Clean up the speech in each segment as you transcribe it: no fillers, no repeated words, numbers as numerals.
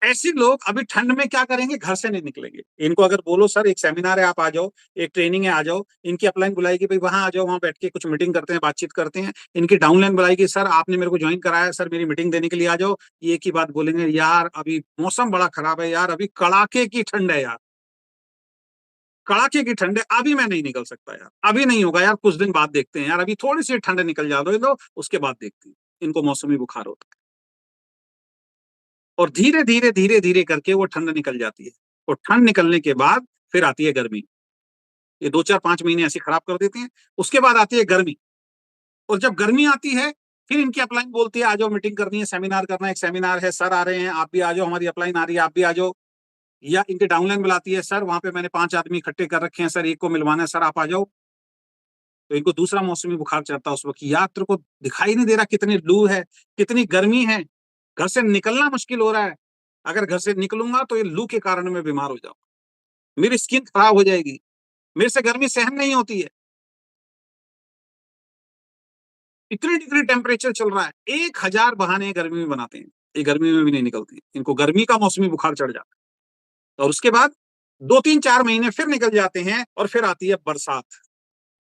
ऐसे लोग अभी ठंड में क्या करेंगे, घर से नहीं निकलेंगे। इनको अगर बोलो सर एक सेमिनार है आप आ जाओ, एक ट्रेनिंग है आ जाओ, इनकी अपलाइन बुलाएगी भाई वहां आ जाओ, वहां बैठ के कुछ मीटिंग करते हैं, बातचीत करते हैं। इनकी डाउनलाइन बुलाएगी सर आपने मेरे को ज्वाइन कराया सर मेरी मीटिंग देने के लिए आ जाओ। ये एक ही बात बोलेंगे, यार अभी मौसम बड़ा खराब है यार, अभी कड़ाके की ठंड है यार, कड़ाके की ठंड है, अभी मैं नहीं निकल सकता यार, अभी नहीं होगा यार, कुछ दिन बाद देखते हैं यार, अभी थोड़ी सी ठंड निकल जा दो उसके बाद देखते हैं। इनको मौसमी बुखार होता है। और धीरे धीरे धीरे धीरे करके वो ठंड निकल जाती है। और ठंड निकलने के बाद फिर आती है गर्मी। ये 2 4 5 महीने ऐसे खराब कर देते हैं। उसके बाद आती है गर्मी। और जब गर्मी आती है फिर इनकी अपलाइन बोलती है आ जाओ मीटिंग करनी है, सेमिनार करना है, एक सेमिनार है सर आ रहे हैं आप भी आ जाओ, हमारी अपलाइन आ रही है आप भी आ जाओ। या इनके डाउनलाइन बुलाती है सर वहां पे मैंने 5 आदमी इकट्ठे कर रखे हैं सर एक को मिलवाना है सर आप आ जाओ। तो इनको दूसरा मौसमी बुखार चढ़ता है उस वक्त, यार तेरे को दिखाई नहीं दे रहा कितनी लू है, कितनी गर्मी है, घर से निकलना मुश्किल हो रहा है। अगर घर से निकलूंगा तो ये लू के कारण मैं बीमार हो जाऊंगा, मेरी स्किन खराब हो जाएगी, मेरे से गर्मी सहन नहीं होती है। इतनी डिग्री टेम्परेचर चल रहा है, 1000 बहाने गर्मी में बनाते हैं, ये गर्मी में भी नहीं निकलती, इनको गर्मी का मौसमी बुखार चढ़ जाता है। और उसके बाद 2 3 4 महीने फिर निकल जाते हैं और फिर आती है बरसात,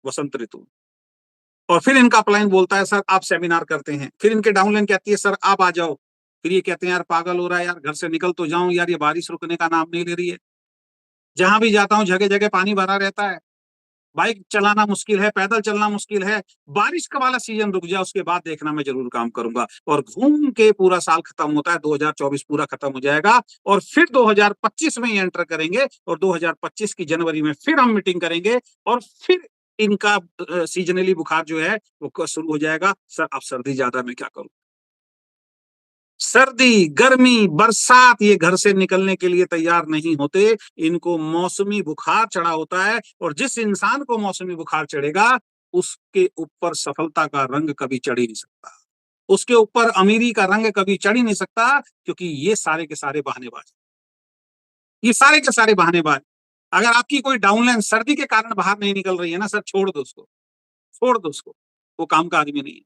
वसंत ऋतु। और फिर इनका अपलाइन बोलता है सर आप सेमिनार करते हैं, फिर इनके डाउनलाइन कहती है सर आप आ जाओ। फिर ये कहते हैं यार पागल हो रहा है यार, घर से निकल तो जाऊं यार, ये बारिश रुकने का नाम नहीं ले रही है, जहां भी जाता हूँ जगह जगह पानी भरा रहता है, बाइक चलाना मुश्किल है, पैदल चलना मुश्किल है। बारिश का वाला सीजन रुक जाए उसके बाद देखना मैं जरूर काम करूंगा। और घूम के पूरा साल खत्म होता है, 2024 पूरा खत्म हो जाएगा और फिर 2025 में ही एंटर करेंगे और 2025 की जनवरी में फिर हम मीटिंग करेंगे और फिर इनका सीजनली बुखार जो है वो शुरू हो जाएगा। सर अब सर्दी ज्यादा मैं क्या करूं, सर्दी गर्मी बरसात ये घर से निकलने के लिए तैयार नहीं होते, इनको मौसमी बुखार चढ़ा होता है। और जिस इंसान को मौसमी बुखार चढ़ेगा उसके ऊपर सफलता का रंग कभी चढ़ ही नहीं सकता, उसके ऊपर अमीरी का रंग कभी चढ़ ही नहीं सकता, क्योंकि ये सारे के सारे बहानेबाज, ये सारे के सारे बहानेबाज। अगर आपकी कोई डाउनलाइन सर्दी के कारण बाहर नहीं निकल रही है ना सर, छोड़ दो उसको, छोड़ दो उसको, वो काम का आदमी नहीं है।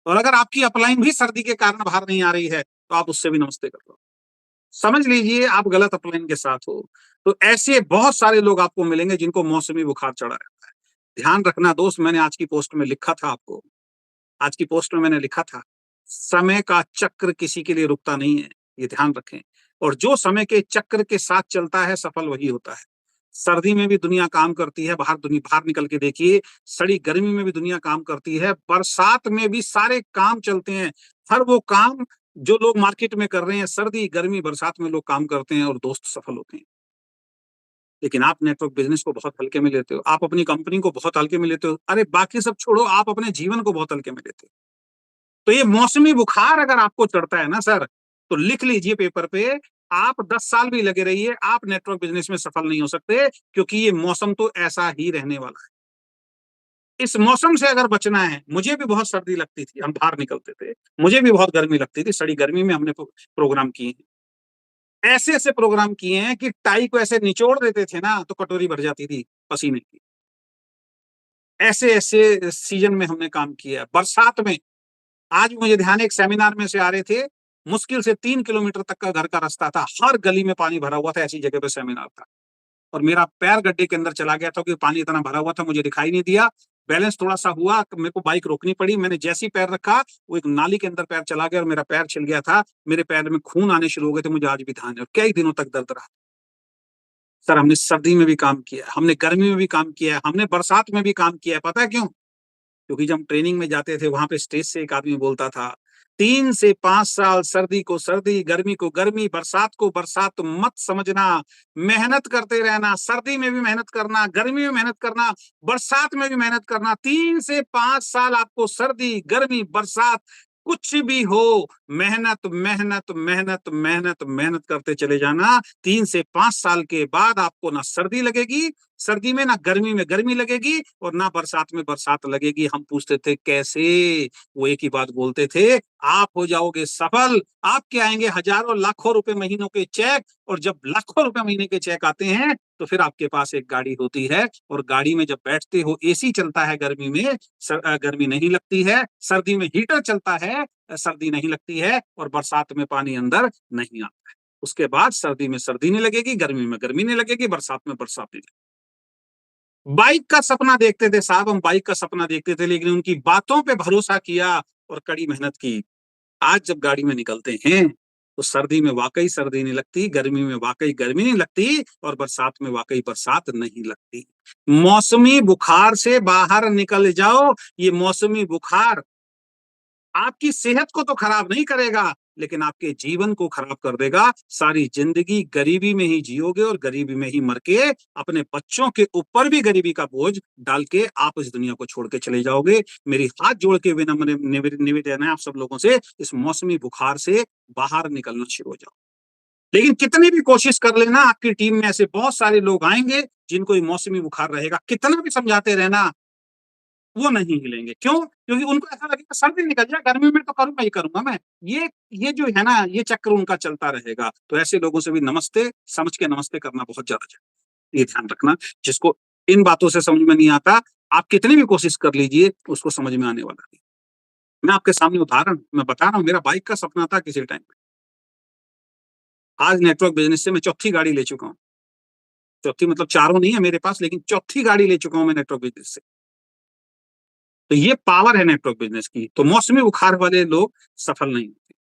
और अगर आपकी अपलाइन भी सर्दी के कारण बाहर नहीं आ रही है तो आप उससे भी नमस्ते कर लो, समझ लीजिए आप गलत अपलाइन के साथ हो। तो ऐसे बहुत सारे लोग आपको मिलेंगे जिनको मौसमी बुखार चढ़ा रहता है। ध्यान रखना दोस्त, मैंने आज की पोस्ट में लिखा था आपको, आज की पोस्ट में मैंने लिखा था समय का चक्र किसी के लिए रुकता नहीं है, ये ध्यान रखें। और जो समय के चक्र के साथ चलता है सफल वही होता है। सर्दी में भी दुनिया काम करती है, बाहर निकल के देखिए, सड़ी गर्मी में भी दुनिया काम करती है, बरसात में भी सारे काम चलते हैं। हर वो काम जो लोग मार्केट में कर रहे हैं सर्दी गर्मी बरसात में लोग काम करते हैं और दोस्त सफल होते हैं। लेकिन आप नेटवर्क बिजनेस को बहुत हल्के में लेते हो, आप अपनी कंपनी को बहुत हल्के में लेते हो, अरे बाकी सब छोड़ो आप अपने जीवन को बहुत हल्के में लेते हो। तो ये मौसमी बुखार अगर आपको चढ़ता है ना सर, तो लिख लीजिए पेपर पे, आप 10 साल भी लगे रहिए आप नेटवर्क बिजनेस में सफल नहीं हो सकते, क्योंकि ये मौसम तो ऐसा ही रहने वाला है। इस मौसम से अगर बचना है, मुझे भी बहुत सर्दी लगती थी हम बाहर निकलते थे, मुझे भी बहुत गर्मी लगती थी, सड़ी गर्मी में हमने प्रोग्राम किए हैं, ऐसे ऐसे प्रोग्राम किए हैं कि टाई को ऐसे निचोड़ देते थे ना तो कटोरी भर जाती थी पसीने की। ऐसे ऐसे सीजन में हमने काम किया, बरसात में। आज मुझे ध्यान है एक सेमिनार में से आ रहे थे, मुश्किल से 3 किलोमीटर तक का घर का रास्ता था, हर गली में पानी भरा हुआ था, ऐसी जगह पे सेमिनार था। और मेरा पैर गड्ढे के अंदर चला गया था क्योंकि पानी इतना भरा हुआ था, मुझे दिखाई नहीं दिया, बैलेंस थोड़ा सा हुआ, मेरे को बाइक रोकनी पड़ी, मैंने जैसे ही पैर रखा वो एक नाली के अंदर पैर चला गया और मेरा पैर छिल गया था, मेरे पैर में खून आने शुरू हो गए थे, मुझे आज भी ध्यान है और कई दिनों तक दर्द रहा। सर हमने सर्दी में भी काम किया है, हमने गर्मी में भी काम किया है, हमने बरसात में भी काम किया है, पता है क्यों? क्योंकि जब हम ट्रेनिंग में जाते थे वहां पे स्टेज से एक आदमी बोलता था 3 से 5 साल सर्दी को सर्दी गर्मी को गर्मी बरसात को बरसात मत समझना, मेहनत करते रहना, सर्दी में भी मेहनत करना गर्मी में मेहनत करना बरसात में भी मेहनत करना, 3 से 5 साल आपको सर्दी गर्मी बरसात कुछ भी हो, मेहनत मेहनत मेहनत मेहनत मेहनत करते चले जाना। 3 से 5 साल के बाद आपको ना सर्दी लगेगी, सर्दी में ना गर्मी में गर्मी लगेगी और ना बरसात में बरसात लगेगी। हम पूछते थे कैसे, वो एक ही बात बोलते थे, आप हो जाओगे सफल, आपके आएंगे हजारों लाखों रुपए महीनों के चेक, और जब लाखों रुपए महीने के चेक आते हैं तो फिर आपके पास एक गाड़ी होती है और गाड़ी में जब बैठते हो एसी चलता है गर्मी में, गर्मी नहीं लगती है, सर्दी में हीटर चलता है, सर्दी नहीं लगती है और बरसात में पानी अंदर नहीं आता। उसके बाद सर्दी में सर्दी नहीं लगेगी, गर्मी में गर्मी नहीं लगेगी, बरसात में बरसात नहीं लगेगी। बाइक का सपना देखते थे साहब, हम बाइक का सपना देखते थे, लेकिन उनकी बातों पे भरोसा किया और कड़ी मेहनत की। आज जब गाड़ी में निकलते हैं तो सर्दी में वाकई सर्दी नहीं लगती, गर्मी में वाकई गर्मी नहीं लगती, और बरसात में वाकई बरसात नहीं लगती। मौसमी बुखार से बाहर निकल जाओ। ये मौसमी बुखार आपकी सेहत को तो खराब नहीं करेगा, लेकिन आपके जीवन को खराब कर देगा। सारी जिंदगी गरीबी में ही जियोगे और गरीबी में ही मर के अपने बच्चों के ऊपर भी गरीबी का बोझ डाल के आप इस दुनिया को छोड़ के चले जाओगे। मेरी हाथ जोड़ के विनम्र निवेदन है आप सब लोगों से, इस मौसमी बुखार से बाहर निकलना शुरू हो जाओ। लेकिन कितनी भी कोशिश कर लेना, आपकी टीम में ऐसे बहुत सारे लोग आएंगे जिनको ये मौसमी बुखार रहेगा, कितना भी समझाते रहना, वो नहीं हिलेंगे। क्यों? क्योंकि उनको ऐसा लगेगा सर्दी निकल जाए, गर्मी में तो करूंगा ही करूंगा मैं। ये जो है ना, ये चक्र उनका चलता रहेगा। तो ऐसे लोगों से भी नमस्ते समझ के नमस्ते करना बहुत ज्यादा चाहिए। ये ध्यान रखना, जिसको इन बातों से समझ में नहीं आता, आप कितनी भी कोशिश कर लीजिए, उसको समझ में आने वाला नहीं। मैं आपके सामने उदाहरण मैं बता रहा हूँ, मेरा बाइक का सपना था किसी टाइम पे। आज नेटवर्क बिजनेस से मैं चौथी गाड़ी ले चुका हूँ। चौथी मतलब चारों नहीं है मेरे पास, लेकिन चौथी गाड़ी ले चुका हूँ मैं नेटवर्क बिजनेस से। तो ये पावर है नेटवर्क बिजनेस की। तो मौसमी बुखार वाले लोग सफल नहीं होते।